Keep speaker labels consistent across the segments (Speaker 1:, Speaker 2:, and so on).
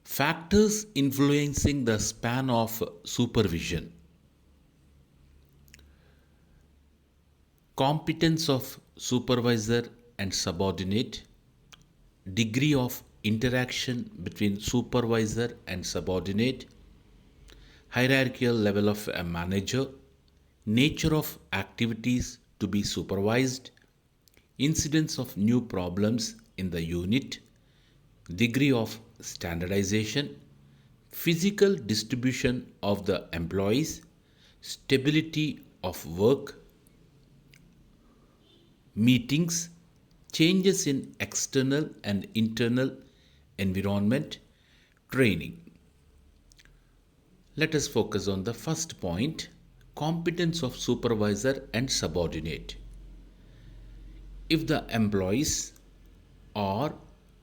Speaker 1: Factors influencing the span of supervision. Competence of supervisor and subordinate. Degree of interaction between supervisor and subordinate. Hierarchical level of a manager. Nature of activities to be supervised. Incidence of new problems in the unit. Degree of standardization, physical distribution of the employees, stability of work, meetings, changes in external and internal environment, training. Let us focus on the first point, competence of supervisor and subordinate. If the employees or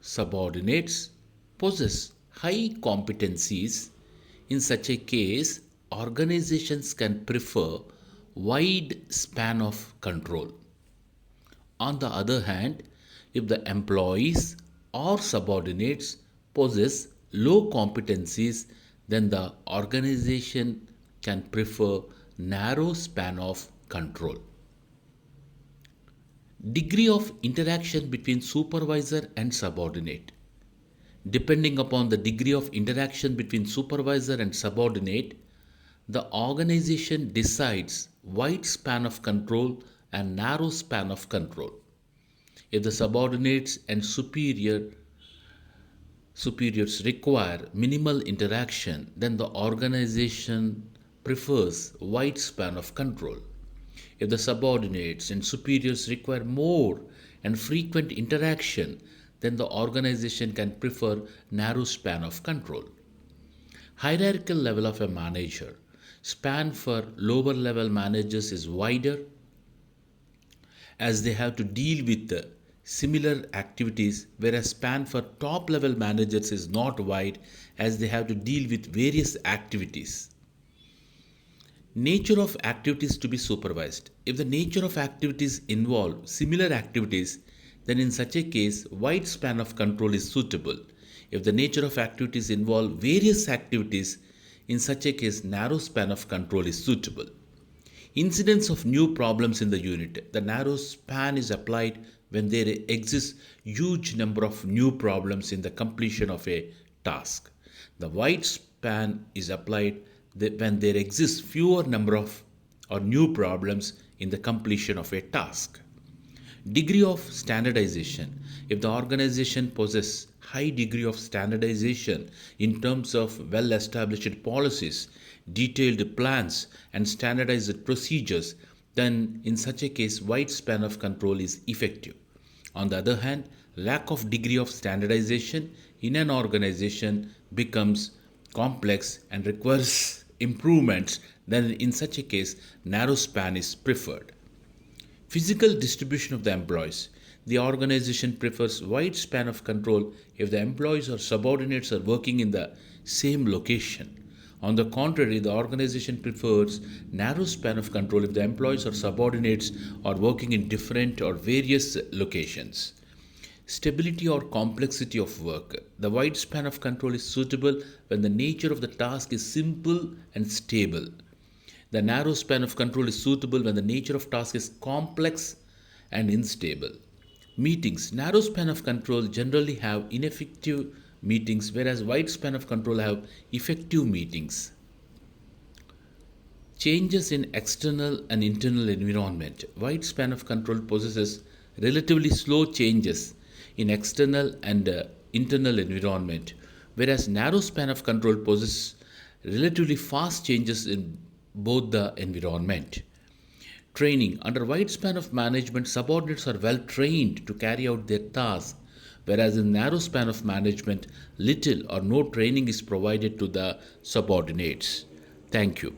Speaker 1: subordinates possess high competencies, in such a case, organizations can prefer wide span of control. On the other hand, if the employees or subordinates possess low competencies, then the organization can prefer narrow span of control. Degree of interaction between supervisor and subordinate. Depending upon the degree of interaction between supervisor and subordinate, the organization decides wide span of control and narrow span of control. If the subordinates and superiors require minimal interaction, then the organization prefers wide span of control. If the subordinates and superiors require more and frequent interaction, then the organization can prefer narrow span of control. Hierarchical level of a manager. Span for lower level managers is wider as they have to deal with similar activities, whereas span for top level managers is not wide as they have to deal with various activities. Nature of activities to be supervised. If the nature of activities involve similar activities, then in such a case, wide span of control is suitable. If the nature of activities involve various activities, in such a case, narrow span of control is suitable. Incidence of new problems in the unit. The narrow span is applied when there exists huge number of new problems in the completion of a task. The wide span is applied when there exists fewer number of or new problems in the completion of a task. Degree of standardization. If the organization possesses high degree of standardization in terms of well-established policies, detailed plans, and standardized procedures, then in such a case, wide span of control is effective. On the other hand, lack of degree of standardization in an organization becomes complex and requires improvements, then in such a case, narrow span is preferred. Physical distribution of the employees. The organization prefers wide span of control if the employees or subordinates are working in the same location. On the contrary, the organization prefers narrow span of control if the employees or subordinates are working in different or various locations. Stability or complexity of work. The wide span of control is suitable when the nature of the task is simple and stable. The narrow span of control is suitable when the nature of task is complex and unstable. Meetings. Narrow span of control generally have ineffective meetings, whereas wide span of control have effective meetings. Changes in external and internal environment. Wide span of control possesses relatively slow changes in external and internal environment, whereas narrow span of control possesses relatively fast changes in both the environment. Training. Under wide span of management, subordinates are well trained to carry out their tasks, whereas in narrow span of management, little or no training is provided to the subordinates. Thank you.